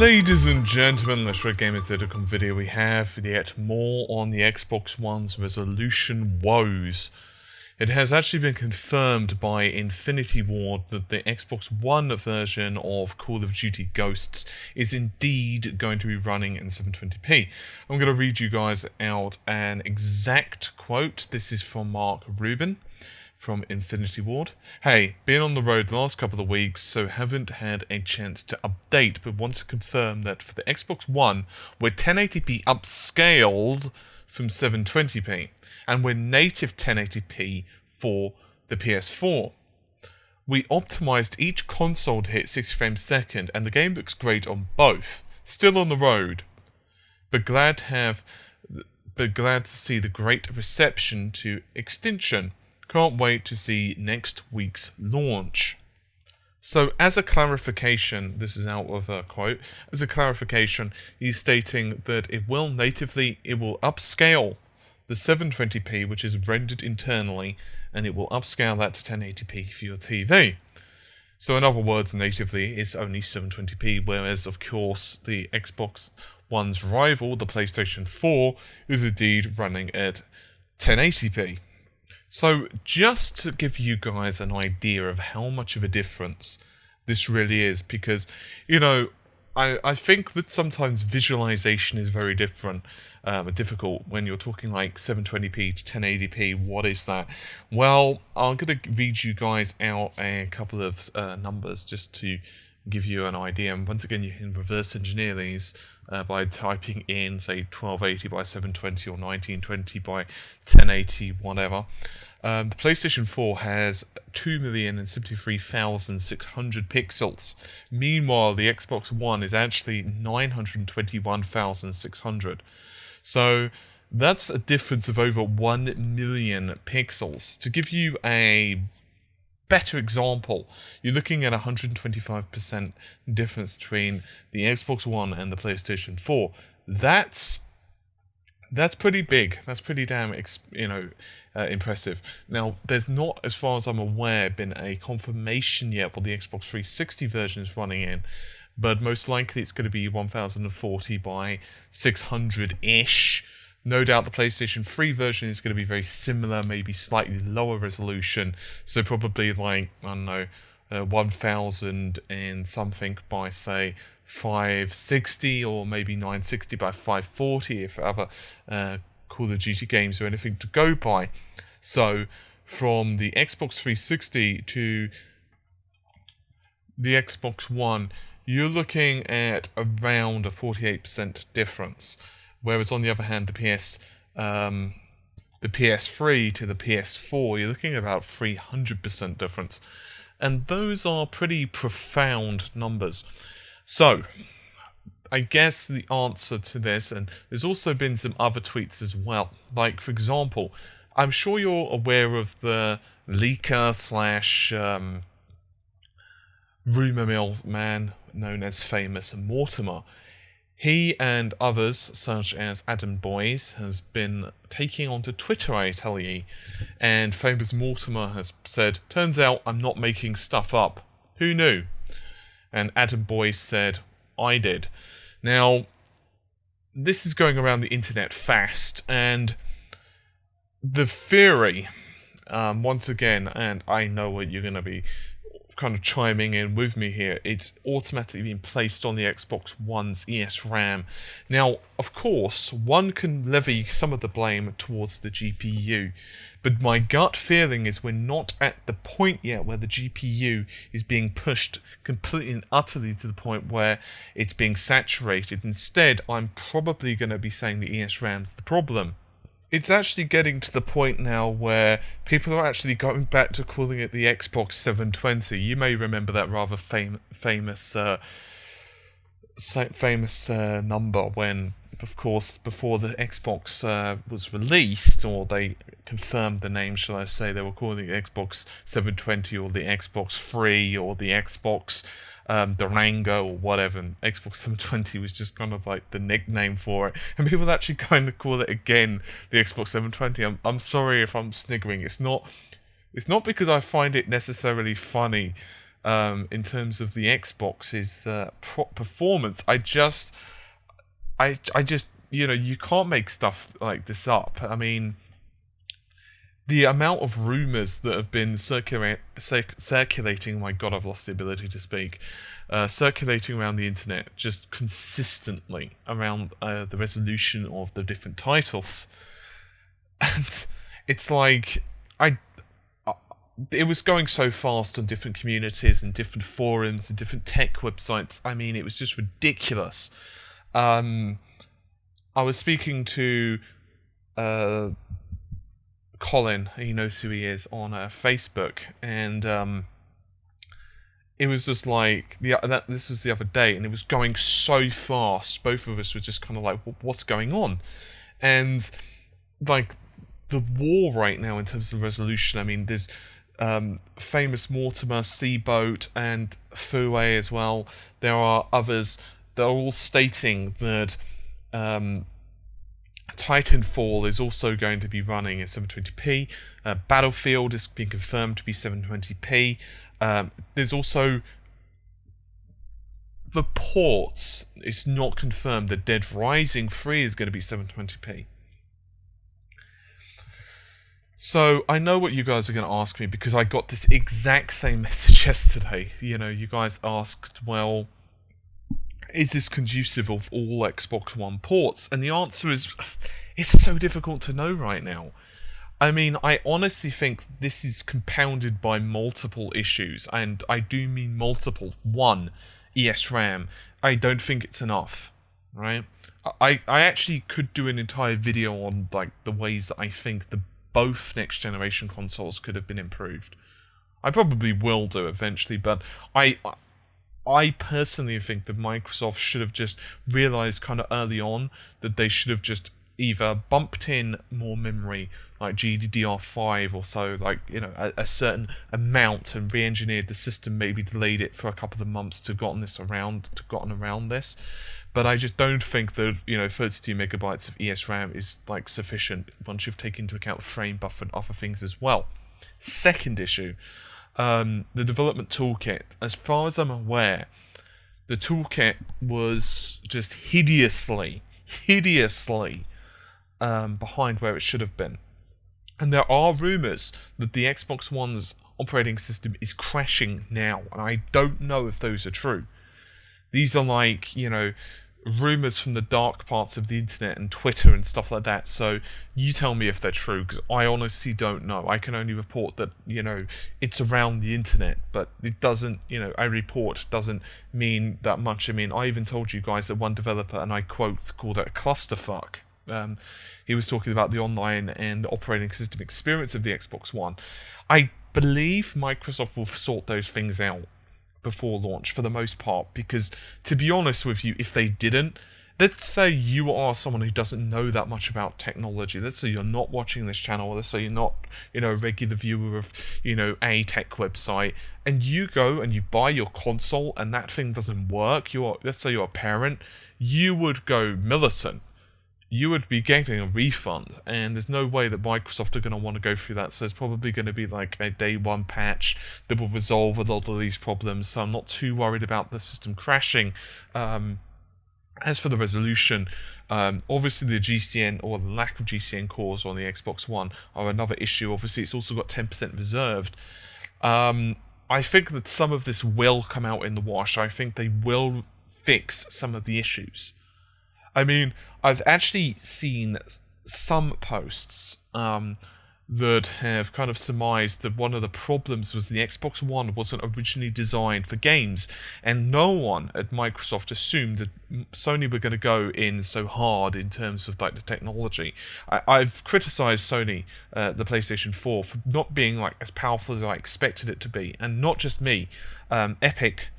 Ladies and gentlemen, let's RedGamer.com video. We have yet more on the Xbox One's resolution woes. It has actually been confirmed by Infinity Ward that the Xbox One version of Call of Duty Ghosts is indeed going to be running in 720p. I'm going to read you guys out an exact quote. This is from Mark Rubin from Infinity Ward. Hey, been on the road the last couple of weeks, so haven't had a chance to update, but want to confirm that for the Xbox One, we're 1080p upscaled from 720p, and we're native 1080p for the PS4. We optimized each console to hit 60 frames a second, and the game looks great on both. Still on the road, but glad to see the great reception to Extinction. Can't wait to see next week's launch. So, as a clarification, this is out of a quote, as a clarification, he's stating that it will upscale the 720p, which is rendered internally, and it will upscale that to 1080p for your TV. So, in other words, natively, it's only 720p, whereas, of course, the Xbox One's rival, the PlayStation 4, is indeed running at 1080p. So, just to give you guys an idea of how much of a difference this really is, because, you know, I think that sometimes visualization is very difficult when you're talking like 720p to 1080p. What is that? Well, I'm going to read you guys out a couple of numbers just to give you an idea. And once again, you can reverse engineer these by typing in, say, 1280 by 720 or 1920 by 1080, whatever. The PlayStation 4 has 2,073,600 pixels. Meanwhile, the Xbox One is actually 921,600. So that's a difference of over 1 million pixels. To give you a better example, you're looking at 125% difference between the Xbox One and the PlayStation 4. That's pretty big. That's pretty damn, impressive. Now, there's not, as far as I'm aware, been a confirmation yet what the Xbox 360 version is running in, but most likely it's going to be 1040 by 600-ish. No doubt the PlayStation 3 version is going to be very similar, maybe slightly lower resolution, so probably like, I don't know, 1000 and something by, say, 560 or maybe 960 by 540 if other Call of Duty games or anything to go by. So from the Xbox 360 to the Xbox One, you're looking at around a 48% difference. Whereas on the other hand, the PS3 to the PS4, you're looking at about 300% difference. And those are pretty profound numbers. So, I guess the answer to this, and there's also been some other tweets as well. Like, for example, I'm sure you're aware of the leaker slash rumor mill man known as Famous Mortimer. He and others, such as Adam Boyes, has been taking onto Twitter, I tell ye, and Famous Mortimer has said, "Turns out I'm not making stuff up. Who knew?" And Adam Boyes said, "I did." Now, this is going around the internet fast, and the theory, once again, and I know what you're going to be kind of chiming in with me here, it's automatically being placed on the Xbox One's ESRAM. Now, of course, one can levy some of the blame towards the GPU, but my gut feeling is we're not at the point yet where the GPU is being pushed completely and utterly to the point where it's being saturated. Instead, I'm probably going to be saying the ESRAM's the problem. It's actually getting to the point now where people are actually going back to calling it the Xbox 720. You may remember that rather famous number when, of course, before the Xbox was released, or they confirmed the name, shall I say, they were calling it Xbox 720 or the Xbox 3 or the Xbox Durango or whatever, and Xbox 720 was just kind of like the nickname for it, and people actually kind of call it again the Xbox 720. I'm sorry if I'm sniggering. It's not because I find it necessarily funny in terms of the Xbox's performance. I just, you can't make stuff like this up. I mean, the amount of rumors that have been circulating, my god, I've lost the ability to speak, circulating around the internet just consistently around the resolution of the different titles. And it's like, it was going so fast on different communities and different forums and different tech websites. I mean, it was just ridiculous. I was speaking to Colin, he knows who he is, on Facebook, and it was just like this was the other day, and it was going so fast. Both of us were just kind of like, "What's going on?" And like the war right now in terms of resolution. I mean, there's famous Mortimer, Seaboat, and Fue as well. There are others. They're all stating that Titanfall is also going to be running at 720p. Battlefield is being confirmed to be 720p. There's also reports, it's not confirmed, that Dead Rising 3 is going to be 720p. So, I know what you guys are going to ask me, because I got this exact same message yesterday. You know, you guys asked, well, is this conducive of all Xbox One ports? And the answer is, it's so difficult to know right now. I mean, I honestly think this is compounded by multiple issues, and I do mean multiple. One, ESRAM. I don't think it's enough, right? I actually could do an entire video on like the ways that I think both next generation consoles could have been improved. I probably will do eventually, but I personally think that Microsoft should have just realized kind of early on that they should have just either bumped in more memory, like GDDR5 or so, like, you know, a certain amount, and re-engineered the system, maybe delayed it for a couple of months to gotten around this. But I just don't think that, you know, 32 megabytes of ESRAM is like sufficient once you've taken into account the frame buffer and other things as well. Second issue, the development toolkit. As far as I'm aware, the toolkit was just hideously behind where it should have been. And there are rumours that the Xbox One's operating system is crashing now, and I don't know if those are true. These are like, you know, rumours from the dark parts of the internet and Twitter and stuff like that, so you tell me if they're true, because I honestly don't know. I can only report that, you know, it's around the internet, but it doesn't, you know, a report doesn't mean that much. I mean, I even told you guys that one developer, and I quote, called it a clusterfuck. He was talking about the online and operating system experience of the Xbox One. I believe Microsoft will sort those things out before launch for the most part, because to be honest with you, if they didn't, let's say you are someone who doesn't know that much about technology, let's say you're not watching this channel, let's say you're not, you know, a regular viewer of, you know, a tech website, and you go and you buy your console and that thing doesn't work, let's say you're a parent, you would go militant. You would be getting a refund, and there's no way that Microsoft are going to want to go through that, so it's probably going to be like a day one patch that will resolve a lot of these problems, so I'm not too worried about the system crashing. As for the resolution, obviously the GCN, or the lack of GCN cores on the Xbox One, are another issue. Obviously it's also got 10% reserved. I think that some of this will come out in the wash. I think they will fix some of the issues. I mean, I've actually seen some posts that have kind of surmised that one of the problems was the Xbox One wasn't originally designed for games, and no one at Microsoft assumed that Sony were going to go in so hard in terms of like the technology. I've criticized Sony, the PlayStation 4, for not being like as powerful as I expected it to be, and not just me. Epic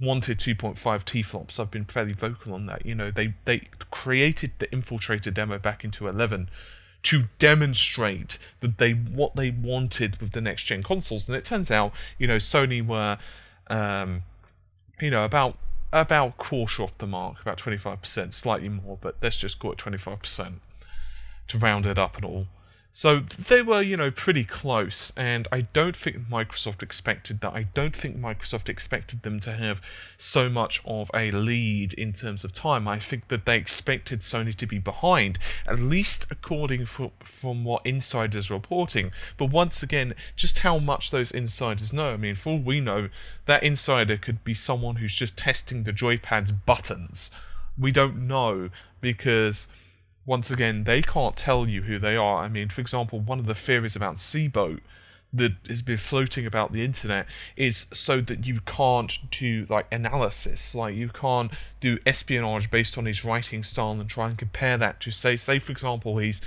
wanted 2.5 T-flops. I've been fairly vocal on that. You know, they created the Infiltrator demo back into 11 to demonstrate that what they wanted with the next gen consoles, and it turns out, you know, Sony were, you know, about quarter off the mark, about 25%, slightly more, but let's just call it 25% to round it up and all. So they were, pretty close, and I don't think Microsoft expected that. I don't think Microsoft expected them to have so much of a lead in terms of time. I think that they expected Sony to be behind, at least according from what insiders are reporting. But once again, just how much those insiders know. I mean, for all we know, that insider could be someone who's just testing the joypad's buttons. We don't know, because once again, they can't tell you who they are. I mean, for example, one of the theories about Seaboat that has been floating about the internet is so that you can't do, like, analysis. Like, you can't do espionage based on his writing style and try and compare that to, say for example, he's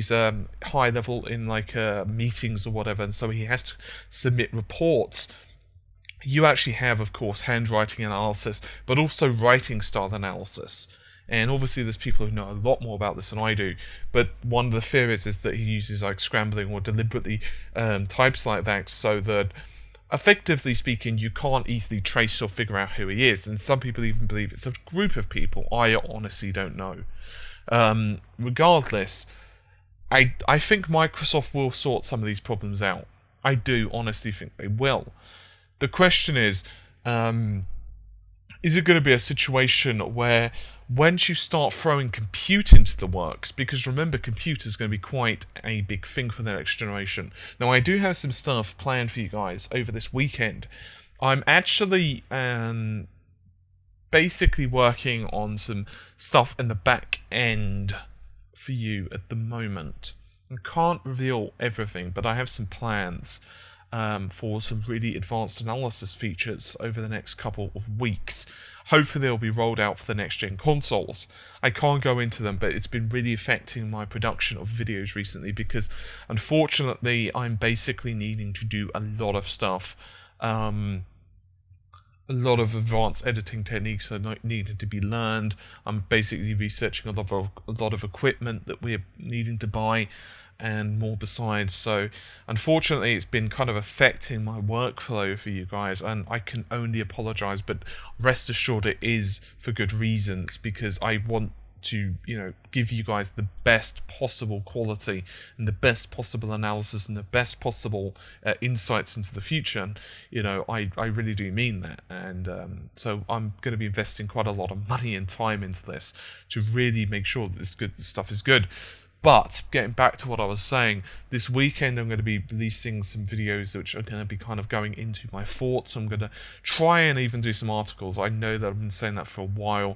high level in, like, meetings or whatever, and so he has to submit reports. You actually have, of course, handwriting analysis, but also writing style analysis. And obviously there's people who know a lot more about this than I do, but one of the theories is that he uses, like, scrambling or deliberately types like that, so that, effectively speaking, you can't easily trace or figure out who he is. And some people even believe it's a group of people. I honestly don't know. Regardless, I think Microsoft will sort some of these problems out. I do honestly think they will. The question is it going to be a situation where, once you start throwing compute into the works, because remember, compute is going to be quite a big thing for the next generation. Now, I do have some stuff planned for you guys over this weekend. I'm actually basically working on some stuff in the back end for you at the moment. I can't reveal everything, but I have some plans for some really advanced analysis features over the next couple of weeks. Hopefully they'll be rolled out for the next-gen consoles. I can't go into them, but it's been really affecting my production of videos recently, because unfortunately I'm basically needing to do a lot of stuff. A lot of advanced editing techniques are needed to be learned. I'm basically researching a lot of equipment that we're needing to buy, and more besides. So unfortunately it's been kind of affecting my workflow for you guys, and I can only apologize, but rest assured it is for good reasons, because I want to, give you guys the best possible quality and the best possible analysis and the best possible insights into the future. And, I really do mean that. And so I'm going to be investing quite a lot of money and time into this to really make sure that this stuff is good. But getting back to what I was saying, this weekend I'm going to be releasing some videos which are going to be kind of going into my thoughts. I'm going to try and even do some articles. I know that I've been saying that for a while.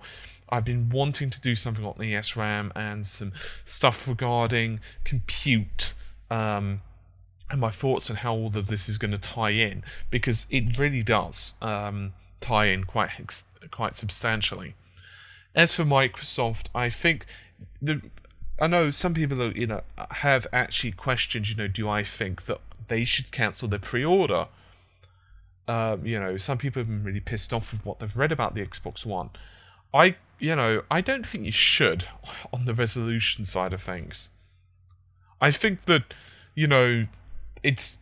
I've been wanting to do something on ESRAM and some stuff regarding compute, and my thoughts on how all of this is going to tie in, because it really does tie in quite substantially. As for Microsoft, I think I know some people, have actually questioned, do I think that they should cancel their pre-order? Some people have been really pissed off with what they've read about the Xbox One. I don't think you should, on the resolution side of things. I think that, it's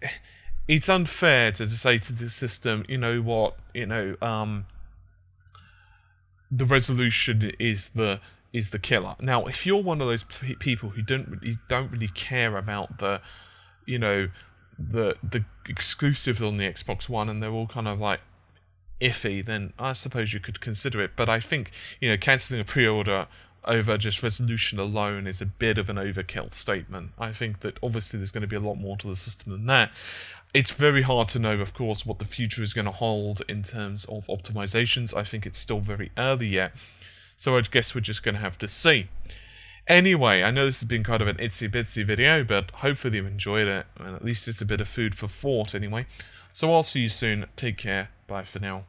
unfair to say to the system, the resolution is the killer. Now, if you're one of those people who don't really care about the exclusives on the Xbox One, and they're all kind of like iffy, then I suppose you could consider it. But I think cancelling a pre-order over just resolution alone is a bit of an overkill statement. I think that obviously there's going to be a lot more to the system than that. It's very hard to know, of course, what the future is going to hold in terms of optimizations. I think it's still very early yet. So I guess we're just going to have to see. Anyway, I know this has been kind of an itsy-bitsy video, but hopefully you enjoyed it, and at least it's a bit of food for thought anyway. So I'll see you soon. Take care. Bye for now.